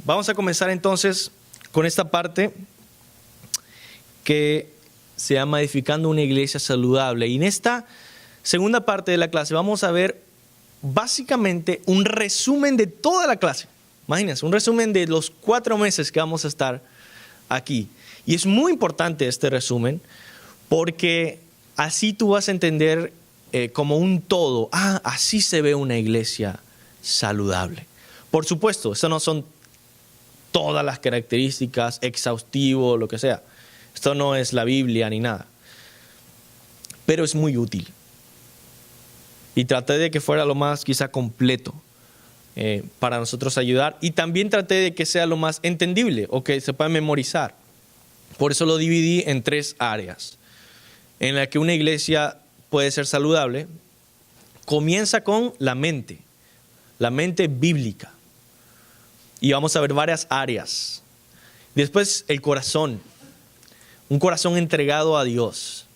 Vamos a comenzar entonces con esta parte que se llama Edificando una iglesia saludable. Y en esta segunda parte de la clase vamos a ver básicamente un resumen de toda la clase. Imagínense, un resumen de los 4 meses que vamos a estar aquí. Y es muy importante este resumen porque así tú vas a entender como un todo. Así se ve una iglesia saludable. Por supuesto, estas no son todas las características, exhaustivo, lo que sea. Esto no es la Biblia ni nada. Pero es muy útil. Y traté de que fuera lo más quizá completo para nosotros ayudar. Y también traté de que sea lo más entendible o que se pueda memorizar. Por eso lo dividí en 3 áreas. En la que una iglesia puede ser saludable. Comienza con la mente bíblica. Y vamos a ver varias áreas. Después el corazón. Un corazón entregado a Dios.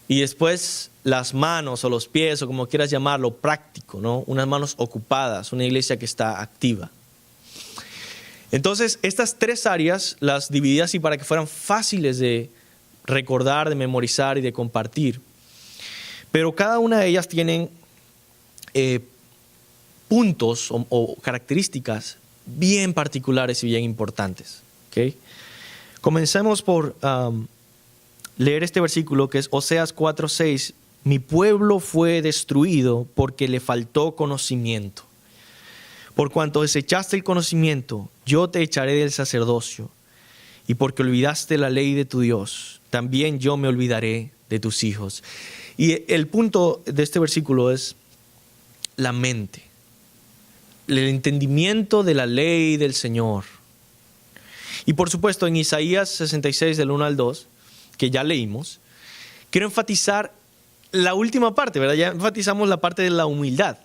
Y después las manos o los pies o como quieras llamarlo, práctico, ¿no? Unas manos ocupadas, una iglesia que está activa. Entonces, estas 3 áreas las dividí así para que fueran fáciles de recordar, de memorizar y de compartir. Pero cada una de ellas tienen puntos o características bien particulares y bien importantes. ¿Okay? Comencemos por leer este versículo que es Oseas 4:6. Mi pueblo fue destruido porque le faltó conocimiento. Por cuanto desechaste el conocimiento, yo te echaré del sacerdocio. Y porque olvidaste la ley de tu Dios, también yo me olvidaré de tus hijos. Y el punto de este versículo es la mente. El entendimiento de la ley del Señor. Y por supuesto en Isaías 66 del 1 al 2, que ya leímos, quiero enfatizar la última parte, ¿verdad? Ya enfatizamos la parte de la humildad,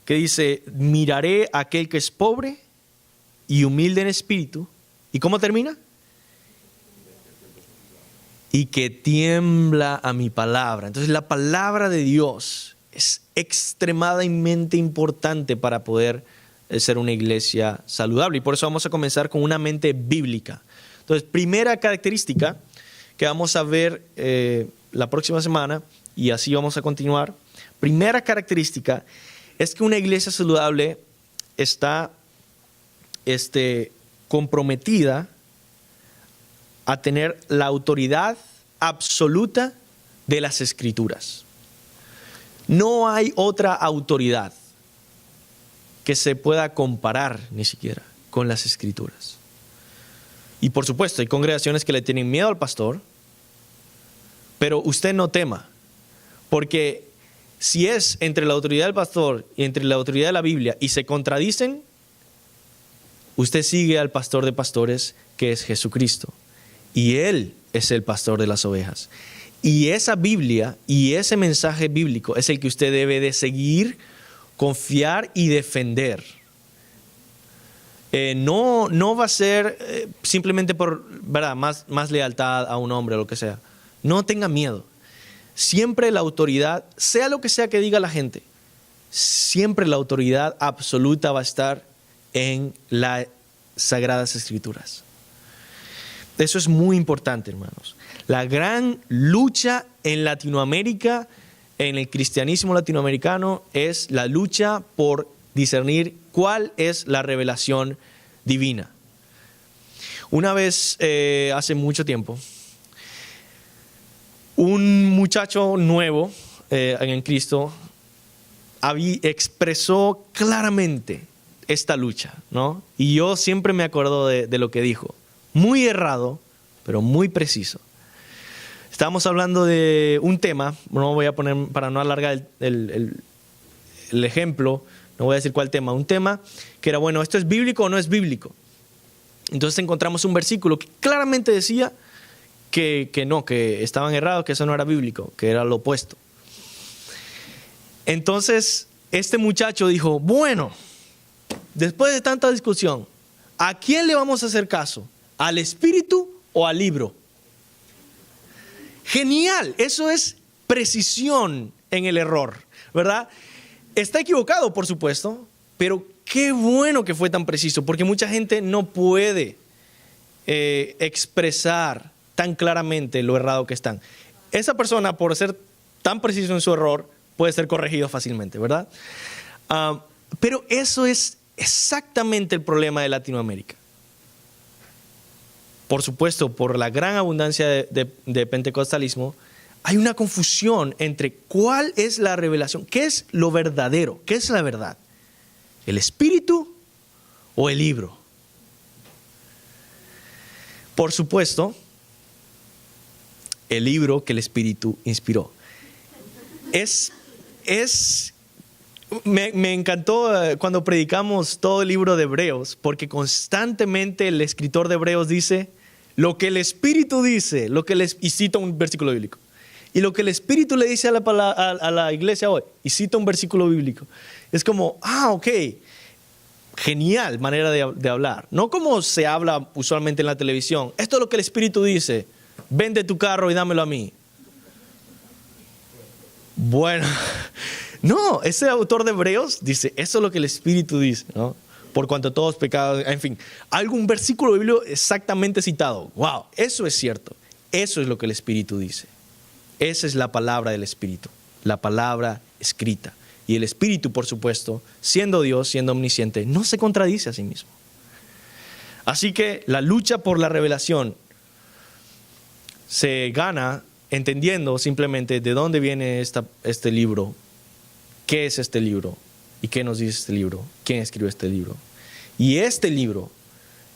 que dice, miraré a aquel que es pobre y humilde en espíritu. ¿Y cómo termina? Y que tiembla a mi palabra. Entonces la palabra de Dios es extremadamente importante para poder ser una iglesia saludable. Y por eso vamos a comenzar con una mente bíblica. Entonces, primera característica que vamos a ver la próxima semana, y así vamos a continuar. Primera característica es que una iglesia saludable está comprometida a tener la autoridad absoluta de las Escrituras. No hay otra autoridad que se pueda comparar ni siquiera con las Escrituras. Y por supuesto, hay congregaciones que le tienen miedo al pastor, pero usted no tema, porque si es entre la autoridad del pastor y entre la autoridad de la Biblia y se contradicen, usted sigue al pastor de pastores, que es Jesucristo, y Él es el pastor de las ovejas. Y esa Biblia y ese mensaje bíblico es el que usted debe de seguir, confiar y defender. No va a ser simplemente por, ¿verdad?, más lealtad a un hombre o lo que sea. No tenga miedo. Siempre la autoridad, sea lo que sea que diga la gente, siempre la autoridad absoluta va a estar en las Sagradas Escrituras. Eso es muy importante, hermanos. La gran lucha en Latinoamérica, en el cristianismo latinoamericano, es la lucha por discernir cuál es la revelación divina. Una vez, hace mucho tiempo, un muchacho nuevo en Cristo expresó claramente esta lucha, ¿no? Y yo siempre me acuerdo de lo que dijo. Muy errado, pero muy preciso. Estábamos hablando de un tema, no voy a poner, para no alargar el ejemplo, no voy a decir cuál tema, un tema que era, bueno, ¿esto es bíblico o no es bíblico? Entonces encontramos un versículo que claramente decía que no, que estaban errados, que eso no era bíblico, que era lo opuesto. Entonces este muchacho dijo, bueno, después de tanta discusión, ¿a quién le vamos a hacer caso? ¿Al espíritu o al libro? Genial, eso es precisión en el error, ¿verdad? Está equivocado, por supuesto, Pero qué bueno que fue tan preciso, porque mucha gente no puede expresar tan claramente lo errado que están. Esa persona, por ser tan preciso en su error, puede ser corregido fácilmente, ¿verdad? Pero eso es exactamente el problema de Latinoamérica. Por supuesto, por la gran abundancia de pentecostalismo, hay una confusión entre cuál es la revelación, qué es lo verdadero, qué es la verdad, el espíritu o el libro. Por supuesto, el libro que el espíritu inspiró. Me encantó cuando predicamos todo el libro de Hebreos, porque constantemente el escritor de Hebreos dice lo que el Espíritu dice, y cita un versículo bíblico. Y lo que el Espíritu le dice a la iglesia hoy, y cita un versículo bíblico. Es como, ok, genial manera de hablar. No como se habla usualmente en la televisión. Esto es lo que el Espíritu dice, vende tu carro y dámelo a mí. Bueno, no, ese autor de Hebreos dice, eso es lo que el Espíritu dice, ¿no? Por cuanto todos pecados, en fin, algún versículo bíblico exactamente citado. Wow, eso es cierto. Eso es lo que el Espíritu dice. Esa es la palabra del Espíritu, la palabra escrita. Y el Espíritu, por supuesto, siendo Dios, siendo omnisciente, no se contradice a sí mismo. Así que la lucha por la revelación se gana entendiendo simplemente de dónde viene este libro, qué es este libro y qué nos dice este libro, quién escribió este libro. Y este libro,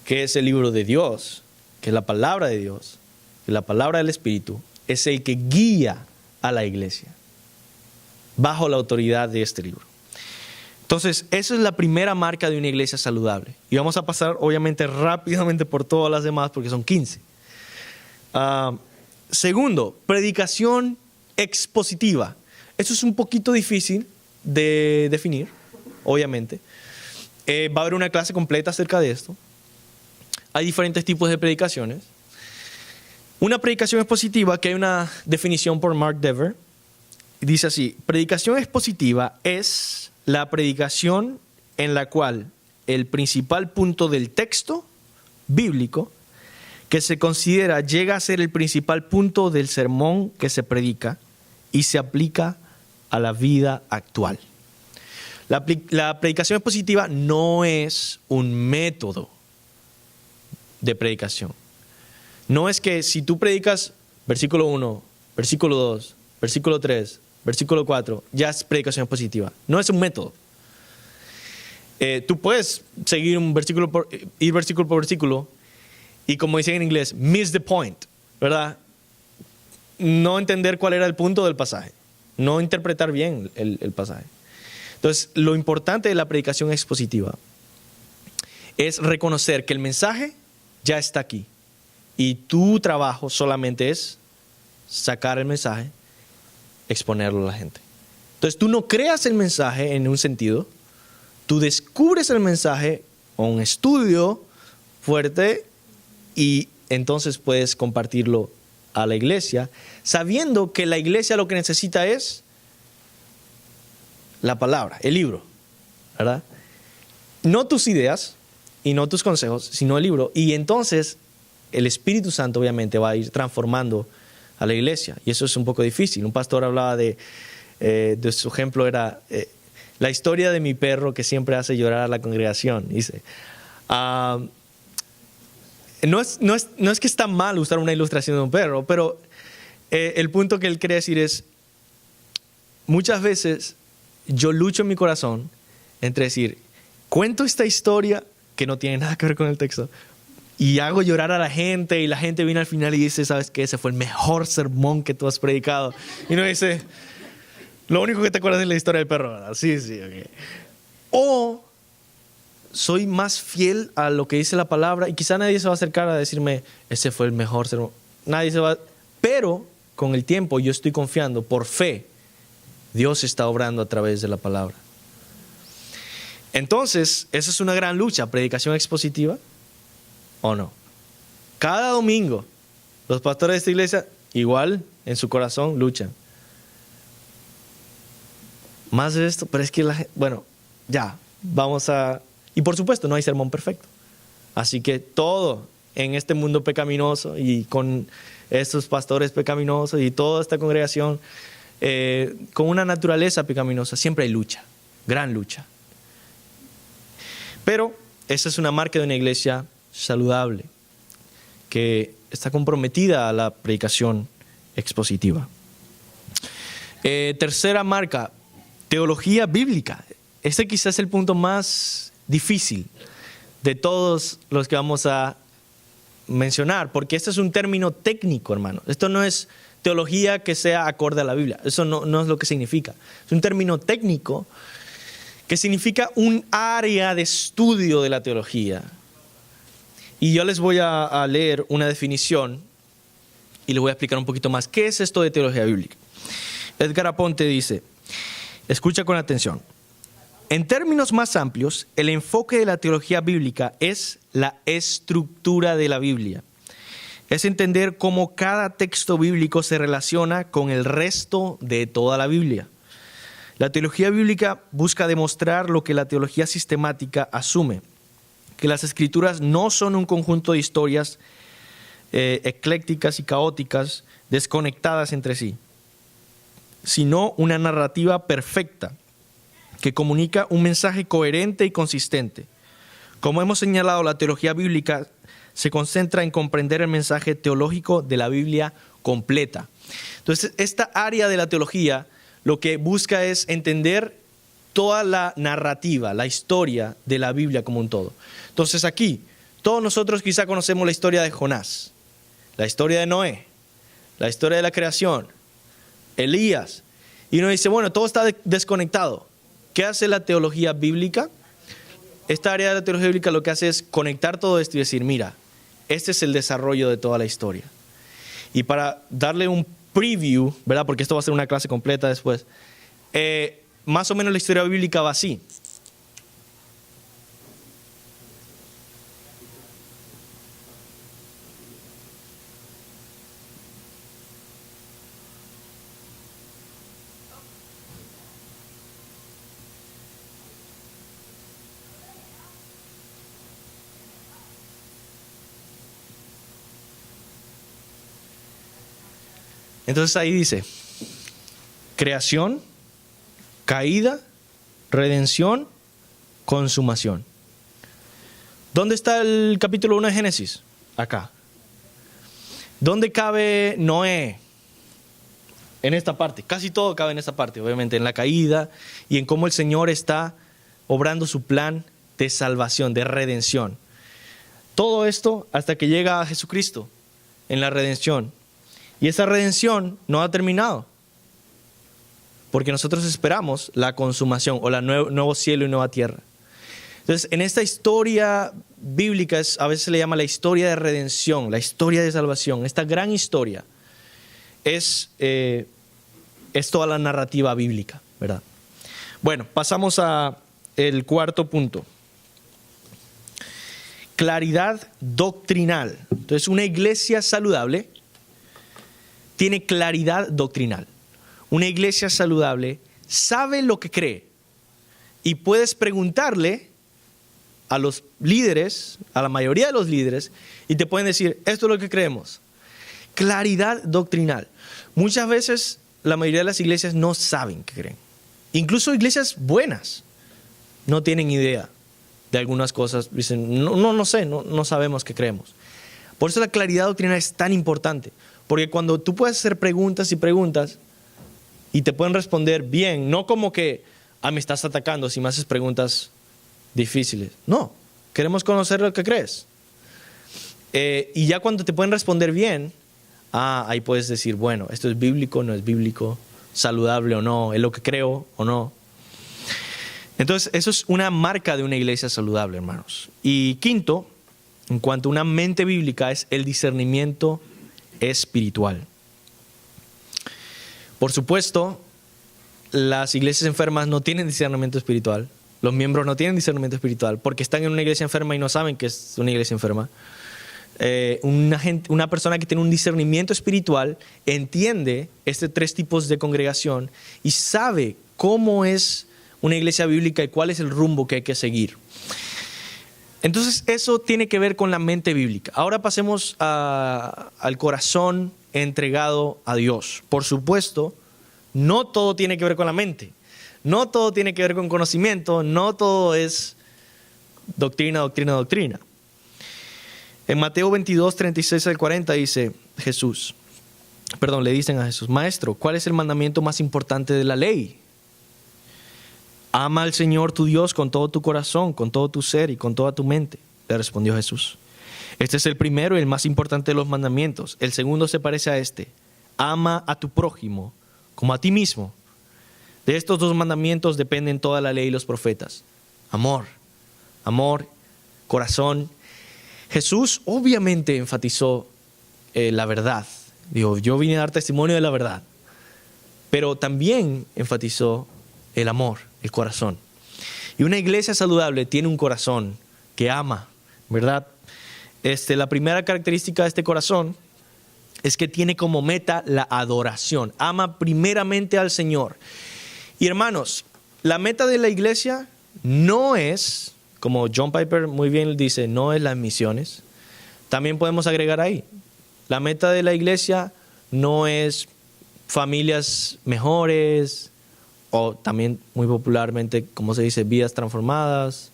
que es el libro de Dios, que es la palabra de Dios, que es la palabra del Espíritu, es el que guía a la iglesia bajo la autoridad de este libro. Entonces, esa es la primera marca de una iglesia saludable. Y vamos a pasar, obviamente, rápidamente por todas las demás, porque son 15. Segundo, predicación expositiva. Eso es un poquito difícil de definir, obviamente. Va a haber una clase completa acerca de esto. Hay diferentes tipos de predicaciones. Una predicación expositiva, que hay una definición por Mark Dever, dice así: predicación expositiva es la predicación en la cual el principal punto del texto bíblico que se considera llega a ser el principal punto del sermón que se predica y se aplica a la vida actual. La predicación expositiva no es un método de predicación. No es que si tú predicas versículo 1, versículo 2, versículo 3, versículo 4, ya es predicación expositiva. No es un método. Tú puedes seguir ir versículo por versículo y, como dicen en inglés, miss the point, ¿verdad? No entender cuál era el punto del pasaje, no interpretar bien el pasaje. Entonces, lo importante de la predicación expositiva es reconocer que el mensaje ya está aquí y tu trabajo solamente es sacar el mensaje, exponerlo a la gente. Entonces, tú no creas el mensaje en un sentido, tú descubres el mensaje con un estudio fuerte y entonces puedes compartirlo a la iglesia, sabiendo que la iglesia lo que necesita es la palabra, el libro, ¿verdad? No tus ideas y no tus consejos, sino el libro. Y entonces el Espíritu Santo obviamente va a ir transformando a la iglesia. Y eso es un poco difícil. Un pastor hablaba de su ejemplo era la historia de mi perro que siempre hace llorar a la congregación. Dice, no es que está mal usar una ilustración de un perro, pero el punto que él quiere decir es, muchas veces yo lucho en mi corazón entre decir, cuento esta historia que no tiene nada que ver con el texto y hago llorar a la gente y la gente viene al final y dice, ¿sabes qué? Ese fue el mejor sermón que tú has predicado. Y uno dice, lo único que te acuerdas es la historia del perro, ¿verdad? Sí, okay. O soy más fiel a lo que dice la palabra y quizá nadie se va a acercar a decirme, ese fue el mejor sermón. Nadie se va, pero con el tiempo yo estoy confiando por fe. Dios está obrando a través de la palabra. Entonces, esa es una gran lucha, predicación expositiva o no. Cada domingo, los pastores de esta iglesia, igual en su corazón, luchan. Más de esto, pero es que bueno, ya, Y por supuesto, no hay sermón perfecto. Así que todo en este mundo pecaminoso y con estos pastores pecaminosos y toda esta congregación con una naturaleza pecaminosa, siempre hay lucha, gran lucha. Pero esa es una marca de una iglesia saludable, que está comprometida a la predicación expositiva. Tercera marca, teología bíblica. Este quizás es el punto más difícil de todos los que vamos a mencionar, porque este es un término técnico, hermano. Esto no es teología que sea acorde a la Biblia. Eso no es lo que significa. Es un término técnico que significa un área de estudio de la teología. Y yo les voy a leer una definición y les voy a explicar un poquito más. ¿Qué es esto de teología bíblica? Edgar Aponte dice, escucha con atención. En términos más amplios, el enfoque de la teología bíblica es la estructura de la Biblia. Es entender cómo cada texto bíblico se relaciona con el resto de toda la Biblia. La teología bíblica busca demostrar lo que la teología sistemática asume, que las escrituras no son un conjunto de historias eclécticas y caóticas, desconectadas entre sí, sino una narrativa perfecta que comunica un mensaje coherente y consistente. Como hemos señalado, la teología bíblica se concentra en comprender el mensaje teológico de la Biblia completa. Entonces, esta área de la teología lo que busca es entender toda la narrativa, la historia de la Biblia como un todo. Entonces aquí, todos nosotros quizá conocemos la historia de Jonás, la historia de Noé, la historia de la creación, Elías. Y uno dice, bueno, todo está desconectado. ¿Qué hace la teología bíblica? Esta área de la teología bíblica lo que hace es conectar todo esto y decir, mira, este es el desarrollo de toda la historia. Y para darle un preview, ¿verdad? Porque esto va a ser una clase completa después, más o menos la historia bíblica va así. Entonces ahí dice, creación, caída, redención, consumación. ¿Dónde está el capítulo 1 de Génesis? Acá. ¿Dónde cabe Noé? En esta parte. Casi todo cabe en esta parte, obviamente, en la caída y en cómo el Señor está obrando su plan de salvación, de redención. Todo esto hasta que llega a Jesucristo en la redención. Y esa redención no ha terminado, porque nosotros esperamos la consumación o la nuevo cielo y nueva tierra. Entonces, en esta historia bíblica a veces se le llama la historia de redención, la historia de salvación. Esta gran historia es toda la narrativa bíblica, ¿verdad? Bueno, pasamos a el cuarto punto. Claridad doctrinal. Entonces, una iglesia saludable tiene claridad doctrinal. Una iglesia saludable sabe lo que cree y puedes preguntarle a los líderes, a la mayoría de los líderes, y te pueden decir, esto es lo que creemos. Claridad doctrinal. Muchas veces la mayoría de las iglesias no saben qué creen. Incluso iglesias buenas no tienen idea de algunas cosas. Dicen, no sé, no sabemos qué creemos. Por eso la claridad doctrinal es tan importante. Porque cuando tú puedes hacer preguntas y preguntas y te pueden responder bien, no como que me estás atacando si me haces preguntas difíciles. No, queremos conocer lo que crees. Y ya cuando te pueden responder bien, ahí puedes decir, bueno, esto es bíblico, no es bíblico, saludable o no, es lo que creo o no. Entonces, eso es una marca de una iglesia saludable, hermanos. Y quinto, en cuanto a una mente bíblica, es el discernimiento espiritual. Por supuesto, las iglesias enfermas no tienen discernimiento espiritual. Los miembros no tienen discernimiento espiritual porque están en una iglesia enferma y no saben que es una iglesia enferma. Una persona que tiene un discernimiento espiritual entiende estos tres tipos de congregación y sabe cómo es una iglesia bíblica y cuál es el rumbo que hay que seguir. Entonces eso tiene que ver con la mente bíblica. Ahora pasemos al corazón entregado a Dios. Por supuesto, no todo tiene que ver con la mente. No todo tiene que ver con conocimiento. No todo es doctrina, doctrina, doctrina. En Mateo 22, 36 al 40 dice le dicen a Jesús: Maestro, ¿cuál es el mandamiento más importante de la ley? Ama al Señor tu Dios con todo tu corazón, con todo tu ser y con toda tu mente. Le respondió Jesús: Este es el primero y el más importante de los mandamientos. El segundo se parece a este: ama a tu prójimo como a ti mismo. De estos dos mandamientos dependen toda la ley y los profetas. Amor, corazón. Jesús obviamente enfatizó la verdad. Dijo: yo vine a dar testimonio de la verdad. Pero también enfatizó el amor, el corazón. Y una iglesia saludable tiene un corazón que ama, ¿verdad? La primera característica de este corazón es que tiene como meta la adoración. Ama primeramente al Señor. Y hermanos, la meta de la iglesia no es, como John Piper muy bien dice, no es las misiones. También podemos agregar ahí: la meta de la iglesia no es familias mejores, o también muy popularmente, como se dice, vidas transformadas.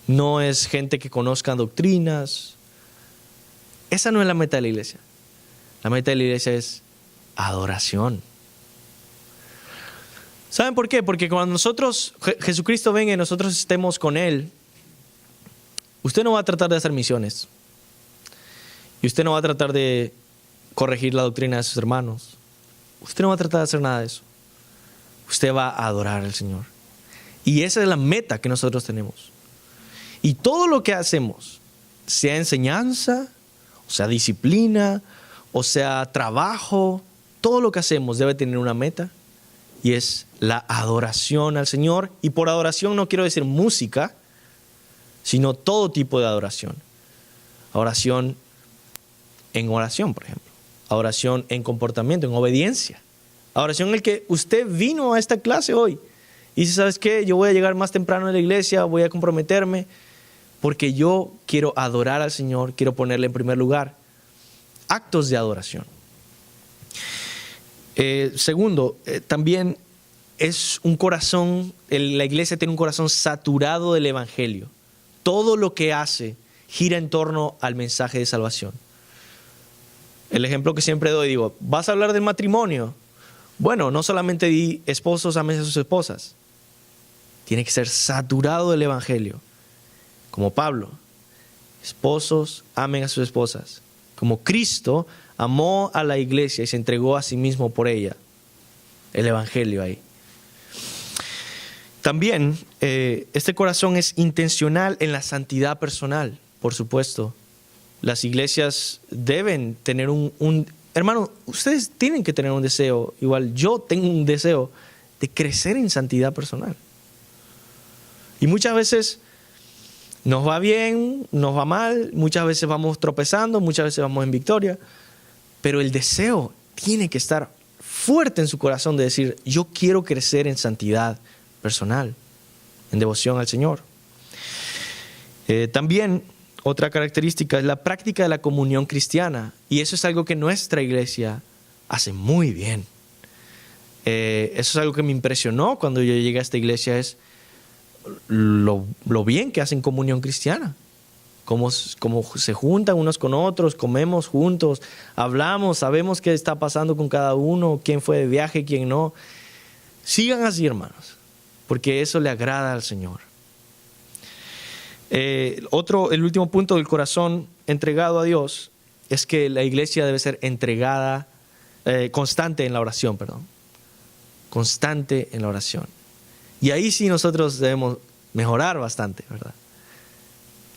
No es gente que conozca doctrinas. Esa no es la meta de la iglesia. La meta de la iglesia es adoración. ¿Saben por qué? Porque cuando Jesucristo venga y nosotros estemos con Él, usted no va a tratar de hacer misiones. Y usted no va a tratar de corregir la doctrina de sus hermanos. Usted no va a tratar de hacer nada de eso. Usted va a adorar al Señor. Y esa es la meta que nosotros tenemos. Y todo lo que hacemos, sea enseñanza, o sea disciplina, o sea trabajo, todo lo que hacemos debe tener una meta, y es la adoración al Señor. Y por adoración no quiero decir música, sino todo tipo de adoración. Adoración en oración, por ejemplo. Adoración en comportamiento, en obediencia. Adoración en el que usted vino a esta clase hoy y dice: ¿sabes qué? Yo voy a llegar más temprano a la iglesia, voy a comprometerme porque yo quiero adorar al Señor, quiero ponerle en primer lugar. Actos de adoración. Segundo, también es un corazón, la iglesia tiene un corazón saturado del evangelio. Todo lo que hace gira en torno al mensaje de salvación. El ejemplo que siempre doy, digo: ¿vas a hablar del matrimonio? Bueno, no solamente di esposos amen a sus esposas. Tiene que ser saturado del evangelio. Como Pablo: esposos amen a sus esposas. Como Cristo amó a la iglesia y se entregó a sí mismo por ella. El evangelio ahí. También este corazón es intencional en la santidad personal, por supuesto. Las iglesias deben tener hermano, ustedes tienen que tener un deseo, igual yo tengo un deseo de crecer en santidad personal. Y muchas veces nos va bien, nos va mal, muchas veces vamos tropezando, muchas veces vamos en victoria, pero el deseo tiene que estar fuerte en su corazón de decir: yo quiero crecer en santidad personal, en devoción al Señor. También otra característica es la práctica de la comunión cristiana, y eso es algo que nuestra iglesia hace muy bien. Eso es algo que me impresionó cuando yo llegué a esta iglesia, es lo bien que hacen comunión cristiana. Cómo se juntan unos con otros, comemos juntos, hablamos, sabemos qué está pasando con cada uno, quién fue de viaje, quién no. Sigan así, hermanos, porque eso le agrada al Señor. El último punto del corazón entregado a Dios es que la iglesia debe ser constante en la oración, constante en la oración. Y ahí sí nosotros debemos mejorar bastante, ¿verdad?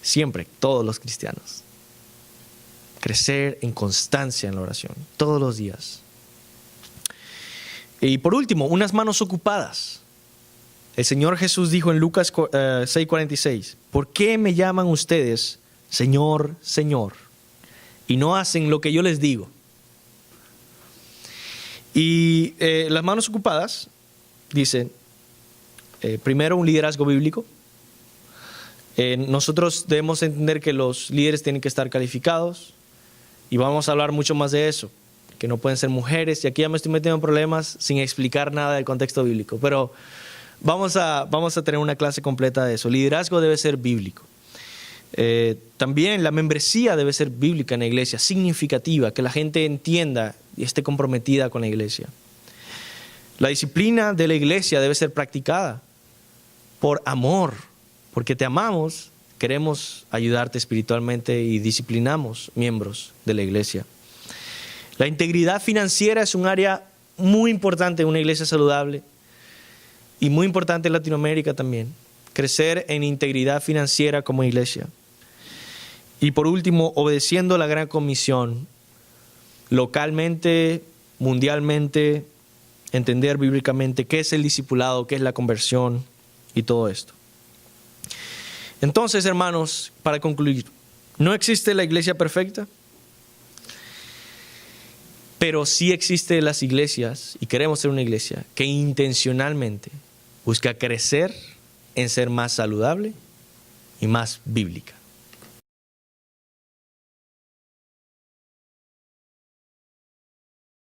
Siempre, todos los cristianos. Crecer en constancia en la oración, todos los días. Y por último, unas manos ocupadas. El Señor Jesús dijo en Lucas 6:46, ¿por qué me llaman ustedes Señor, Señor, y no hacen lo que yo les digo? Y las manos ocupadas, dicen, Primero, un liderazgo bíblico. Nosotros debemos entender que los líderes tienen que estar calificados y vamos a hablar mucho más de eso, que no pueden ser mujeres, y aquí ya me estoy metiendo en problemas sin explicar nada del contexto bíblico, pero vamos a tener una clase completa de eso. Liderazgo debe ser bíblico. También la membresía debe ser bíblica en la iglesia, significativa, que la gente entienda y esté comprometida con la iglesia. La disciplina de la iglesia debe ser practicada por amor, porque te amamos, queremos ayudarte espiritualmente y disciplinamos miembros de la iglesia. La integridad financiera es un área muy importante en una iglesia saludable y muy importante en Latinoamérica también. Crecer en integridad financiera como iglesia. Y por último, obedeciendo la gran comisión, localmente, mundialmente, entender bíblicamente qué es el discipulado, qué es la conversión y todo esto. Entonces, hermanos, para concluir, no existe la iglesia perfecta, pero sí existen las iglesias, y queremos ser una iglesia que intencionalmente busca crecer en ser más saludable y más bíblica.